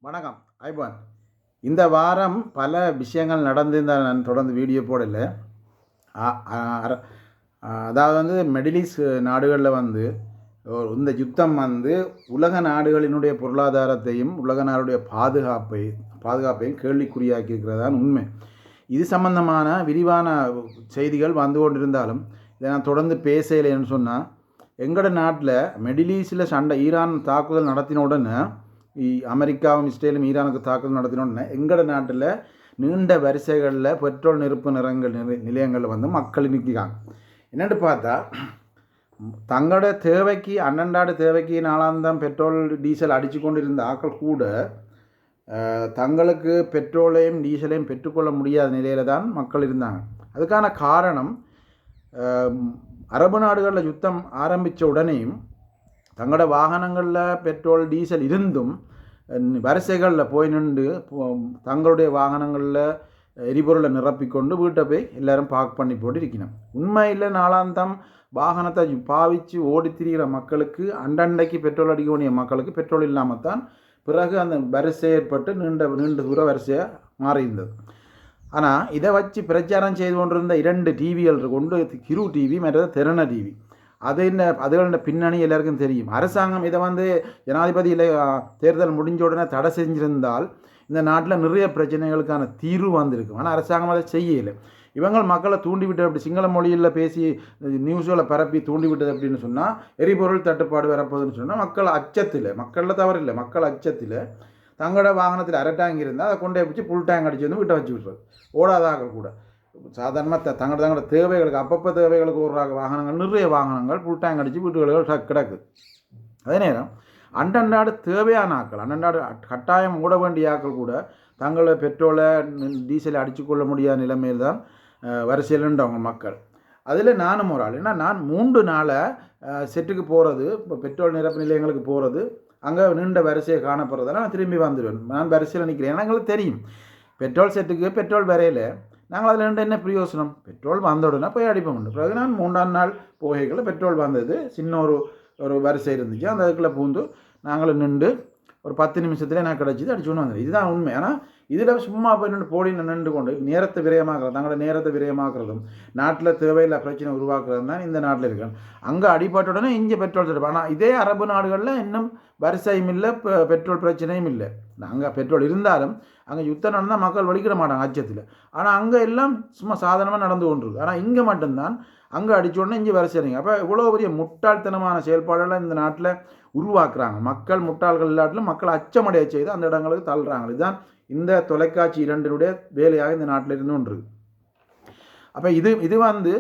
வணக்கம் ஐபான். இந்த வாரம் பல விஷயங்கள் நடந்திருந்தால் நான் தொடர்ந்து வீடியோ போடல. அதாவது மிடில் ஈஸ்ட் நாடுகளில் இந்த யுத்தம் உலக நாடுகளினுடைய பொருளாதாரத்தையும் உலக நாடுடைய பாதுகாப்பையும் கேள்விக்குறியாக்கி இருக்கிறதான் உண்மை. இது சம்பந்தமான விரிவான செய்திகள் வந்து கொண்டிருந்தாலும் இதை நான் தொடர்ந்து பேசலைன்னு சொன்னால், எங்களோட நாட்டில் மிடில் ஈஸ்டில் ஈரான் தாக்குதல் நடத்தின உடனே அமெரிக்காவும் இஸ்ரேலும் ஈரானுக்கு தாக்குதல் நடத்தினோடனே எங்களோட நாட்டில் நீண்ட வரிசைகளில் பெட்ரோல் நிரப்பு நிலையங்களில் மக்கள் நிற்கிறாங்க. என்னென்னு பார்த்தா, தங்களோட தேவைக்கு அன்னன்றாடு தேவைக்கு நாளாந்தம் பெட்ரோல் டீசல் அடித்து கொண்டு இருந்த ஆக்கள் கூட தங்களுக்கு பெட்ரோலையும் டீசலையும் பெற்றுக்கொள்ள முடியாத நிலையில் தான் மக்கள் இருந்தாங்க. அதுக்கான காரணம், அரபு நாடுகளில் யுத்தம் ஆரம்பித்த உடனேயும் தங்களோட வாகனங்களில் பெட்ரோல் டீசல் இருந்தும் வரிசைகளில் போய் நின்று தங்களுடைய வாகனங்களில் எரிபொருளை நிரப்பிக்கொண்டு வீட்டை போய் எல்லோரும் பார்க் பண்ணி போட்டு இருக்கணும். உண்மையில் நாளாந்தம் வாகனத்தை பாவித்து ஓடி திரிகிற மக்களுக்கு, அண்டண்டைக்கு பெட்ரோல் அடிக்க வேண்டிய மக்களுக்கு பெட்ரோல் இல்லாமல் தான் பிறகு அந்த வரிசை ஏற்பட்டு நீண்ட தூர வரிசையாக மாறியிருந்தது. ஆனால் இதை வச்சு பிரச்சாரம் செய்து கொண்டிருந்த 2 டிவிகள் கொண்டு, கிரு டிவி மற்றது தெரண டிவி. அதுகளோட பின்னணி எல்லாருக்கும் தெரியும். அரசாங்கம் இதை ஜனாதிபதியில் தேர்தல் முடிஞ்ச உடனே தடை செஞ்சிருந்தால் இந்த நாட்டில் நிறைய பிரச்சனைகளுக்கான தீர்வு வந்திருக்கும். ஆனால் அரசாங்கம் அதை செய்யலை. இவங்கள் மக்களை தூண்டிவிட்டு அப்படி சிங்கள மொழியில் பேசி நியூஸில் பரப்பி தூண்டிவிட்டது அப்படின்னு சொன்னால், எரிபொருள் தட்டுப்பாடு வரப்போகுதுன்னு சொன்னால் மக்களில் தவறில்லை, மக்கள் அச்சத்தில் தங்களோட வாகனத்தில் அரை டேங்க் இருந்தால் அதை கொண்டே வச்சு ஃபுல் டேங்க் அடித்து வீட்டை வச்சு விட்டுறது. ஓடாதாக்கள் கூட சாதாரணமாக தங்களோட தேவைகளுக்கு, அப்பப்போ தேவைகளுக்கு ஒரு வாகனங்கள், நிறைய வாகனங்கள் ஃபுல் டேங்க் அடித்து வீட்டுகளுக்கு கிடக்குது. அதே நேரம் அண்டன்றாடு தேவையான ஆக்கள், அண்டன்றாடு கட்டாயம் ஓட வேண்டிய ஆக்கள் கூட தங்களை பெட்ரோலை டீசலை அடித்து கொள்ள முடியாத நிலைமையில் தான் வரிசையில்ன்றவங்க மக்கள். அதில் நானும் ஒரு ஆள். ஏன்னா நான் 3 நாளாக செட்டுக்கு போகிறது, இப்போ பெட்ரோல் நிரப்பு நிலையங்களுக்கு போகிறது, அங்கே நீண்ட வரிசையை காணப்படுறதால நான் திரும்பி வந்துடுவேன். நான் வரிசையில் நிற்கிறேன். ஏன்னா எங்களுக்கு தெரியும், பெட்ரோல் செட்டுக்கு பெட்ரோல் வரையில் நாங்கள் அதில் என்ன பிரயோசனம், பெட்ரோல் வந்த உடனே போய் அடிப்போம். பிறகு நான் 3ஆம் நாள் போகைகளில் பெட்ரோல் வந்தது, சின்ன ஒரு வரிசை இருந்துச்சு. அந்த அதுக்குள்ளே பூந்து நாங்களும் நின்று ஒரு 10 நிமிஷத்துலேயே நான் கிடச்சிது அடிச்சு கொண்டு வந்தேன். இதுதான் உண்மை. ஆனால் இதில் சும்மா போய் போடி நின்று கொண்டு நேரத்தை விரயமாக்குறது, தங்களோட நேரத்தை விரயமாக்குறதும் நாட்டில் தேவையில்லை பிரச்சனை உருவாக்குறதும் தான் இந்த நாட்டில் இருக்கணும். அங்கே அடிப்பட்ட உடனே இங்கே பெட்ரோல் தடுப்பு. ஆனால் இதே அரபு நாடுகளில் இன்னும் வரிசையும் இல்லை, பெட்ரோல் பிரச்சனையும் இல்லை. அங்கே பெட்ரோல் இருந்தாலும் அங்கே யுத்தம் நடந்தால் மக்கள் வலிக்கிட மாட்டாங்க அச்சத்தில். ஆனால் அங்கே எல்லாம் சும்மா சாதாரணமாக நடந்து கொண்டிருக்கு. ஆனால் இங்கே மட்டும்தான் அங்கே அடித்த உடனே இங்கே வரிசைங்க. அப்போ இவ்வளோ பெரிய முட்டாள்தனமான செயல்பாடெல்லாம் இந்த நாட்டில் உருவாக்குறாங்க. மக்கள் முட்டாள்கள் இல்லாட்டிலும் மக்கள் அச்சமடைய செய்து அந்த இடங்களுக்கு தள்ளுறாங்க. இதுதான் இந்த தொலைக்காட்சி 2னுடைய வேலையாக இந்த நாட்டில் இருந்து ஒன்று. அப்போ இது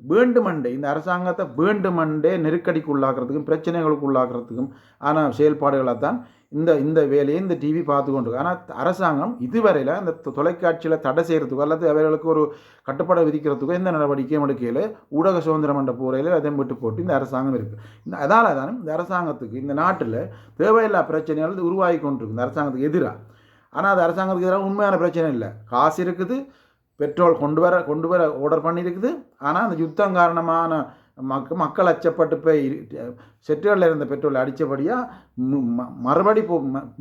வேண்டுமண்டே இந்த அரசாங்கத்தை வேண்டுமண்டே நெருக்கடிக்கு உள்ளாக்குறதுக்கும் பிரச்சனைகளுக்கு உள்ளாக்குறதுக்கும் ஆனால் செயல்பாடுகளாக தான் இந்த வேலையை இந்த டிவி பார்த்து கொண்டு. ஆனால் அரசாங்கம் இதுவரையில் இந்த தொலைக்காட்சியில் தடை செய்கிறதுக்கோ அல்லது அவர்களுக்கு ஒரு கட்டுப்பாடை விதிக்கிறதுக்கோ எந்த நடவடிக்கையும் எடுக்கையில் ஊடக சுதந்திரம் என்ற போரையில் அதை விட்டு போட்டு இந்த அரசாங்கம் இருக்குது. அதால் தான் இந்த அரசாங்கத்துக்கு இந்த நாட்டில் தேவையில்லா பிரச்சனைகள் உருவாகி கொண்டிருக்கு இந்த அரசாங்கத்துக்கு எதிராக. ஆனால் அது அரசாங்கத்துக்கு எதிராக உண்மையான பிரச்சனை இல்லை. காசு இருக்குது, பெட்ரோல் கொண்டு வர ஆர்டர் பண்ணியிருக்குது. ஆனால் அந்த யுத்தம் காரணமான மக்கள் அச்சப்பட்டு போய் செட்டுகளில் இருந்த பெட்ரோல் அடித்தபடியாக மறுபடி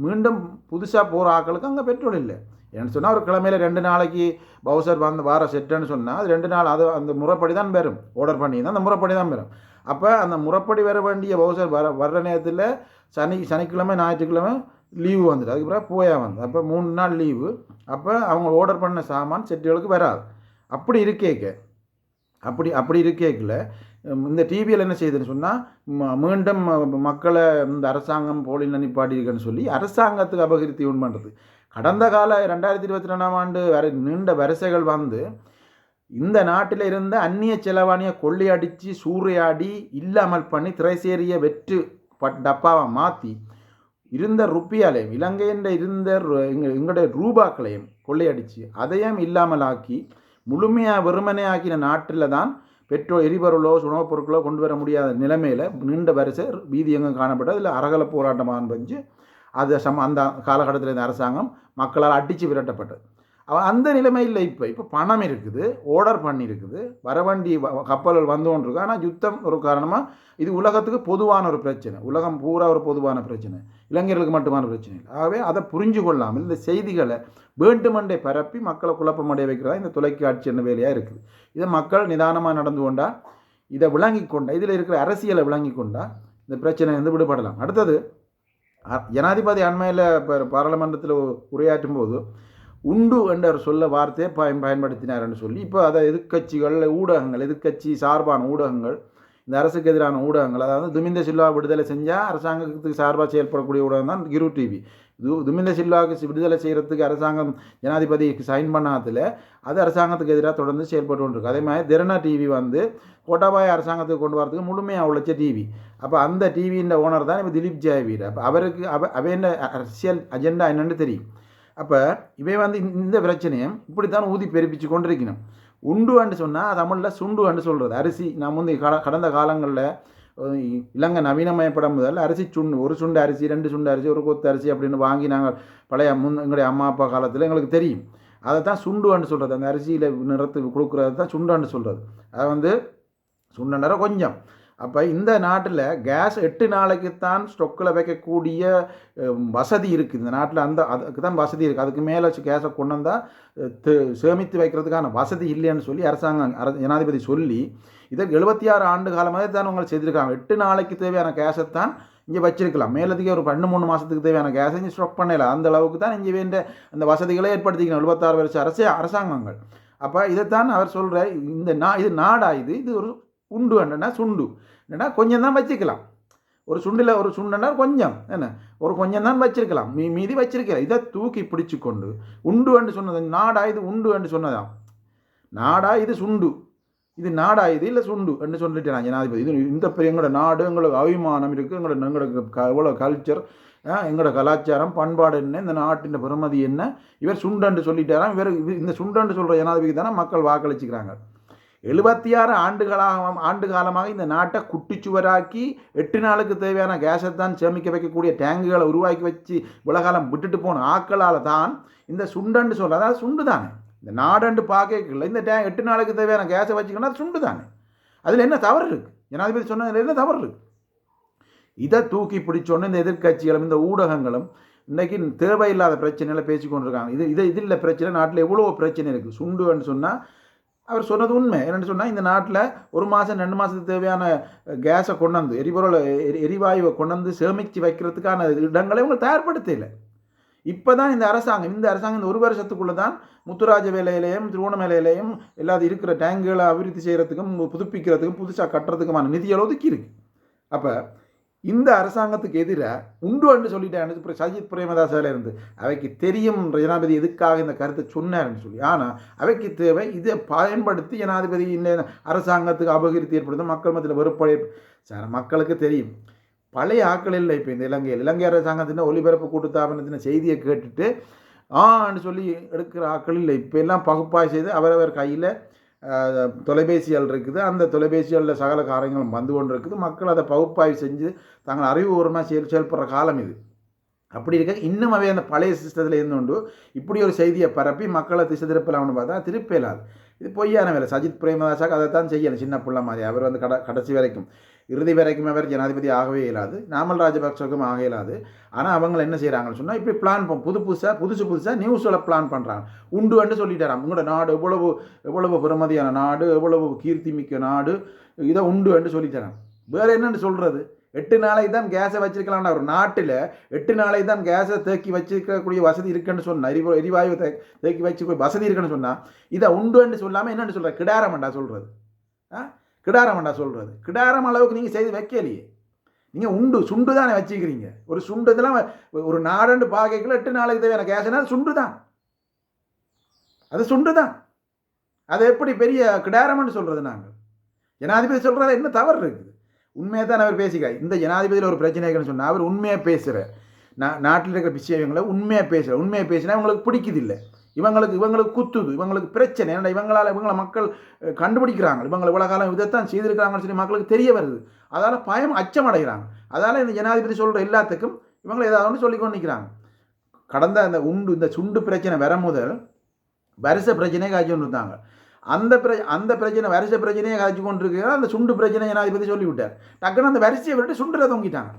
மீண்டும் புதுசாக போகிற ஆக்களுக்கு அங்கே பெட்ரோல் இல்லை. ஏன்னு சொன்னால் ஒரு கிழமையில் 2 நாளைக்கு பவுசர் வார செட்டுன்னு சொன்னால் அது 2 நாள், அது அந்த முறைப்படி தான் வரும். ஆர்டர் பண்ணி தான் அந்த முறைப்படி தான் வரும். அப்போ அந்த முறைப்படி வர வேண்டிய பவுசர் வர்ற நேரத்தில் சனிக்கிழமை ஞாயிற்றுக்கிழமை லீவு வந்துட்டு அதுக்கு பிறகு அப்போ 3 நாள் லீவு. அப்போ அவங்க ஆர்டர் பண்ண சாமான் செட்டுகளுக்கு வராது. அப்படி இருக்கேக்கில் இந்த டிவியில் என்ன செய்யுதுன்னு சொன்னால், மீண்டும் மக்களை இந்த அரசாங்கம் போலில் நிப்பாட்டியிருக்குன்னு சொல்லி அரசாங்கத்துக்கு அபகரித்து பண்ணுறது. கடந்த கால 2022ஆம் ஆண்டு நீண்ட வரிசைகள் இந்த நாட்டில் இருந்த அந்நிய செலவாணியை கொள்ளையடித்து சூறையாடி இல்லாமல் பண்ணி திரைசேரியை வெற்று டப்பாவை மாற்றி இருந்த ருப்பியாலையும் இலங்கையின் இருந்த எங்களுடைய ரூபாக்களையும் கொள்ளையடித்து அதையும் இல்லாமல் ஆக்கி முழுமையாக வெறுமனே ஆக்கின நாட்டில் தான் பெட்ரோல், எரிபொருளோ உணவுப் பொருட்களோ கொண்டு வர முடியாத நிலைமையில் நீண்ட வரிசை வீதி எங்கும் காணப்பட்டது. இல்லை அரகல போராட்டமாக பஞ்சு அது அந்த காலகட்டத்தில் இந்த அரசாங்கம் மக்களால் அடித்து விரட்டப்பட்டது. அந்த நிலைமை இல்லை. இப்போ பணம் இருக்குது, ஆர்டர் பண்ணியிருக்குது, வரவண்டி கப்பல்கள் வந்து கொண்டு இருக்கு. ஆனால் யுத்தம் ஒரு காரணமாக இது உலகத்துக்கு பொதுவான ஒரு பிரச்சனை, உலகம் பூரா ஒரு பொதுவான பிரச்சனை, இளைஞர்களுக்கு மட்டுமான பிரச்சனை இல்லை. ஆகவே அதை புரிஞ்சு கொள்ளாமல் இந்த செய்திகளை வேண்டுமென்றே பரப்பி மக்களை குழப்பமடைய வைக்கிறதா இந்த தொலைக்காட்சி என்ன வேலையாக இருக்குது. இதை மக்கள் நிதானமாக நடந்து கொண்டா, இதை விளங்கி கொண்டா, இதில் இருக்கிற அரசியலை விளங்கி கொண்டா இந்த பிரச்சனை வந்து விடுபடலாம். அடுத்தது, ஜனாதிபதி அண்மையில் பாராளுமன்றத்தில் உரையாற்றும் போது உண்டு என்ற சொல்ல வார்த்தையை பயன்படுத்தினார்னு சொல்லி இப்போ அதை எதிர்க்கட்சிகள், ஊடகங்கள், எதிர்க்கட்சி சார்பான ஊடகங்கள், இந்த அரசுக்கு எதிரான ஊடகங்கள், அதாவது துமிந்த சில்வா விடுதலை செஞ்சால் அரசாங்கத்துக்கு சார்பாக செயல்படக்கூடிய ஊடகம் தான் கிரு டிவி. துமிந்த சில்வாவுக்கு விடுதலை செய்கிறதுக்கு அரசாங்கம் ஜனாதிபதிக்கு சைன் பண்ணாததில் அது அரசாங்கத்துக்கு எதிராக தொடர்ந்து செயல்பட்டு கொண்டிருக்கு. அதே மாதிரி திரணா டிவி வந்து கோட்டாபாய அரசாங்கத்துக்கு கொண்டு வரதுக்கு முழுமையாக உழைச்ச டிவி. அப்போ அந்த டிவியின் ஓனர் தான் இப்போ திலீப் ஜெயவீர். அப்போ அவருக்கு என்ன அரசியல் அஜெண்டா என்னென்னு தெரியும். அப்போ இவை வந்து இந்த பிரச்சனையும் இப்படித்தான் ஊதி பெருப்பிச்சு கொண்டிருக்கணும். உண்டுன்னு சொன்னால் தமிழில் சுண்டுன்னு சொல்கிறது. அரிசி நான் வந்து கடந்த காலங்களில் இலங்கை நவீனமயப்படம் முதல் அரிசி ஒரு சுண்டு அரிசி, 2 சுண்டு அரிசி, ஒரு கொத்து அரிசி அப்படின்னு வாங்கி நாங்கள் பழைய எங்களுடைய அம்மா அப்பா காலத்தில் எங்களுக்கு தெரியும். அதை தான் சுண்டுன்னு சொல்கிறது. அந்த அரிசியில் நிறத்துக்கு கொடுக்குறது தான் சுண்டுன்னு சொல்கிறது. அதை வந்து சுண்டன்ற கொஞ்சம். அப்போ இந்த நாட்டில் கேஸ் 8 நாளைக்குத்தான் ஸ்டொக்கில் வைக்கக்கூடிய வசதி இருக்குது. இந்த நாட்டில் அதுக்கு தான் வசதி இருக்குது. அதுக்கு மேலே கேஸை கொண்டு வந்தால் சேமித்து வைக்கிறதுக்கான வசதி இல்லைன்னு சொல்லி ஜனாதிபதி சொல்லி இதை 76 ஆண்டு காலமாக தான் அவங்க செய்திருக்காங்க. 8 நாளைக்கு தேவையான கேஸை தான் இங்கே வச்சிருக்கலாம். மேலதிக ஒரு 2-3 மாதத்துக்கு தேவையான கேஸை இங்கே ஸ்டாக் பண்ணல. அந்த அளவுக்கு தான் இங்கே வேண்ட அந்த வசதிகளை ஏற்படுத்திக்கணும் 76 வருஷ அரசாங்கங்கள். அப்போ இதைத்தான் அவர் சொல்கிற இது நாடா, இது ஒரு உண்டு என்னன்னா சுண்டு என்னன்னா கொஞ்சம் தான் வச்சுக்கலாம். ஒரு சுண்டுன்னா கொஞ்சம் ஒரு கொஞ்சம் தான் வச்சிருக்கலாம், மீதி வச்சிருக்கலாம். இதை தூக்கி பிடிச்சு கொண்டு உண்டு என்று சொன்னது நாடா, இது உண்டு என்று சொன்னதான் நாடா, இது சுண்டு, இது நாடா, இது இல்லை சுண்டு என்று சொல்லிட்டு நான் ஜனாதிபதி. இது இந்த எங்களோட நாடு, எங்களுக்கு அபிமானம் இருக்குது, எங்களோட எவ்வளோ கல்ச்சர், எங்களோட கலாச்சாரம் பண்பாடு என்ன, இந்த நாட்டின் பெருமதி என்ன, இவர் சுண்டன்று சொல்லிட்டாராம். இந்த சுண்டன்று சொல்கிற ஜனாதிபதி தானே மக்கள் வாக்களிச்சுக்கிறாங்க. 76 ஆண்டு காலமாக இந்த நாட்டை குட்டிச்சுவராக்கி 8 நாளுக்கு தேவையான கேஸை தான் சேமிக்க வைக்கக்கூடிய டேங்குகளை உருவாக்கி வச்சு உலகாலம் விட்டுட்டு போன ஆக்களால் தான் இந்த சுண்டன்று சொல்ல, அதாவது சுண்டு தானே. இந்த நாடண்டு பார்க்கல, இந்த 8 நாளுக்கு தேவையான கேஸை வச்சுக்கணும், அது சுண்டு தானே. அதில் என்ன தவறு இருக்குது? ஜனாதிபதி சொன்னதில் என்ன தவறு இருக்குது? இதை தூக்கி பிடிச்சோன்னு இந்த எதிர்கட்சிகளும் இந்த ஊடகங்களும் இன்றைக்கி தேவையில்லாத பிரச்சனைகளை பேசி கொண்டிருக்காங்க. இதில் பிரச்சனை, நாட்டில் எவ்வளோ பிரச்சனை இருக்குது. சுண்டுன்னு சொன்னால் அவர் சொன்னது உண்மை. என்னென்னு சொன்னால் இந்த நாட்டில் 1 மாதம் 2 மாதத்துக்கு தேவையான கேஸை கொண்டாந்து எரிவாயுவை கொண்டாந்து சேமித்து வைக்கிறதுக்கான இடங்களை இவங்க தயார்படுத்தலை. இப்போ தான் இந்த அரசாங்கம் இந்த 1 வருஷத்துக்குள்ளே தான் முத்துராஜ வேலையிலையும் திருவோணமலையிலையும் எல்லாத்தையும் இருக்கிற டேங்குகளை அபிவிருத்தி செய்கிறதுக்கும் புதுப்பிக்கிறதுக்கும் புதுசாக கட்டுறதுக்குமான நிதியை ஒதுக்கி இருக்கு. அப்போ இந்த அரசாங்கத்துக்கு எதிராக உண்டு சொல்லிட்டேன் சஜித் பிரேமதாசால இருந்து அவைக்கு தெரியும் ஜனாதிபதி எதுக்காக இந்த கருத்தை சொன்னார்னு சொல்லி. ஆனால் அவைக்கு தேவை இதை பயன்படுத்தி ஜனாதிபதி இந்த அரசாங்கத்துக்கு அபகீர்த்தி ஏற்படுத்தும், மக்கள் மத்தியில் வெறுப்படை சார் மக்களுக்கு தெரியும். பழைய ஆக்கள் இல்லை. இப்போ இந்த இலங்கை அரசாங்கத்தின் ஒலிபரப்பு கூட்டுத்தாபனத்தின் செய்தியை கேட்டுட்டு சொல்லி எடுக்கிற ஆக்கள் இல்லை. இப்போ எல்லாம் பகுப்பாய் செய்து அவரவர் கையில் தொலைபேசிகள் இருக்குது. அந்த தொலைபேசிகளில் சகல காரியங்களும் வந்து கொண்டு இருக்குது. மக்கள் அதை பகுப்பாய்வு செஞ்சு தாங்கள் அறிவுபூர்வமாக செயல்படுற காலம் இது. அப்படி இருக்க இன்னும் அவை அந்த பழைய சிஸ்டத்தில் இருந்துகொண்டு இப்படி ஒரு செய்தியை பரப்பி மக்களை திசை திருப்பலாம்னு பார்த்தா திருப்ப இல்லாது. இது பொய்யான வேலை. சஜித் பிரேமதாசாக்கு அதை தான் செய்யலை. சின்ன பிள்ளை மாதிரி அவர் வந்து கடைசி வரைக்கும் இறுதி வரைக்கும் அவர் ஜனாதிபதி ஆகவே இயலாது, நாமல் ராஜபக்சவுக்கும் ஆக இயலாது. ஆனால் அவங்க என்ன செய்கிறாங்கன்னு சொன்னால் இப்படி பிளான் புதுசாக நியூஸில் பிளான் பண்ணுறாங்க. உண்டுன்னு சொல்லிட்டாராம். உங்களோட நாடு எவ்வளவு பெருமதியான நாடு, எவ்வளவு கீர்த்தி மிக்க நாடு, இதை உண்டுன்னு சொல்லித்தரான். வேறு என்னென்னு சொல்கிறது? 8 நாளைக்கு தான் கேஸை வச்சிருக்கலாம்னா ஒரு நாட்டில் 8 நாளைக்கு தான் கேஸை தேக்கி வச்சிருக்கக்கூடிய வசதி இருக்குன்னு சொன்னால், எரிவாயு தேக்கி வச்சு வசதி இருக்குன்னு சொன்னால் இதை உண்டுன்னு சொல்லாமல் என்னென்னு சொல்கிற கிடாரமண்டா சொல்கிறது. கிடாரமண்டா சொல்கிறது. கிடாரம் அளவுக்கு நீங்கள் செய்து வைக்கலையே. நீங்கள் சுண்டு தானே வச்சுக்கிறீங்க. ஒரு சுண்டு இதெல்லாம் ஒரு நாடண்டு பார்க்கல 8 நாளைக்கு தேவையான கேஸ்னா அது சுண்டு தான். அது சுண்டு தான். அது எப்படி பெரிய கிடாரம்னு சொல்கிறது? நாங்கள் ஜனாதிபதி சொல்கிறத என்ன தவறு இருக்குது? உண்மையை தான் அவர் பேசிக்காய். இந்த ஜனாதிபதியில் ஒரு பிரச்சனை இருக்குன்னு சொன்னால் அவர் உண்மையாக பேசுகிற நாட்டில் இருக்கிற விஷயங்களை உண்மையாக பேசுகிற. உண்மையாக பேசினா இவங்களுக்கு பிடிக்குது இல்லை, இவங்களுக்கு குத்துது, இவங்களுக்கு பிரச்சனை. ஏன்னா இவங்களை மக்கள் கண்டுபிடிக்கிறாங்க. இவங்களை இவ்வளோ காலம் இதைத்தான் செய்திருக்கிறாங்கன்னு சொல்லி மக்களுக்கு தெரிய வருது. அதால் அச்சம் அடைகிறாங்க. அதால் இந்த ஜனாதிபதி சொல்கிற எல்லாத்துக்கும் இவங்களை ஏதாவது ஒன்று சொல்லி கொண்டு நிற்கிறாங்க. கடந்த இந்த சுண்டு பிரச்சனை வர முதல் வருஷ பிரச்சனையை காய்ச்சி கொண்டு இருந்தாங்க. அந்த பிரச்சனை வருஷ பிரச்சனையை காய்ச்சி கொண்டு இருக்கிற அந்த சுண்டு பிரச்சனை ஜனாதிபதி சொல்லிவிட்டார். டக்குன்னு அந்த வரிசையை விட்டு சுண்டில் தொங்கிட்டாங்க.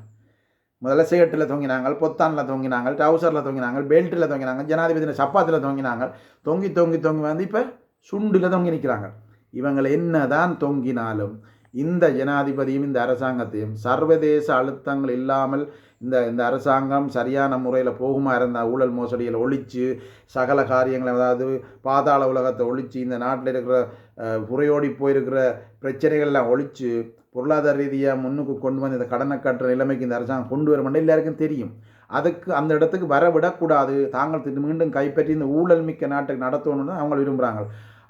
முதல்ல சேட்டில் தொங்கினாங்க, பொத்தானில் தொங்கினாங்க, டவுசரில் தொங்கினாங்க, பெல்ட்டில் தொங்கினாங்க, ஜனாதிபதியில் சப்பாத்தில் தொங்கினாங்க. தொங்கி தொங்கி தொங்கி வந்து இப்போ சுண்டில் தொங்கி நிற்கிறாங்க. இவங்களை என்ன தான் தொங்கினாலும் இந்த ஜனாதிபதியும் இந்த அரசாங்கத்தையும் சர்வதேச அழுத்தங்கள் இல்லாமல் இந்த அரசாங்கம் சரியான முறையில் போகுமா இருந்தால் ஊழல் மோசடியில் ஒழித்து சகல காரியங்களை, அதாவது பாதாள உலகத்தை ஒழித்து இந்த நாட்டில் இருக்கிற புறையோடி போயிருக்கிற பிரச்சனைகள்லாம் ஒழித்து பொருளாதார ரீதியாக முன்னுக்கு கொண்டு வந்து இந்த கடனை கட்டுற நிலைமைக்கு இந்த அரசாங்கம் கொண்டு வர மாட்டேன் எல்லாருக்கும் தெரியும். அதுக்கு அந்த இடத்துக்கு வர விடக்கூடாது. தாங்கள் மீண்டும் கைப்பற்றி இந்த ஊழல் மிக்க நாட்டுக்கு நடத்தணும்னு அவங்க விரும்புகிறாங்க.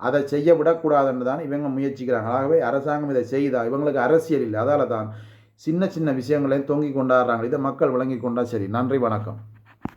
அதை செய்ய விடக்கூடாதுன்னு தான் இவங்க முயற்சிக்கிறாங்க. ஆகவே அரசாங்கம் இதை செய்தால் இவங்களுக்கு அரசியல் இல்லை. அதால் தான் சின்ன சின்ன விஷயங்களையும் தொங்கி கொண்டாடுறாங்க. இதை மக்கள் விளங்கி கொண்டால் சரி. நன்றி, வணக்கம்.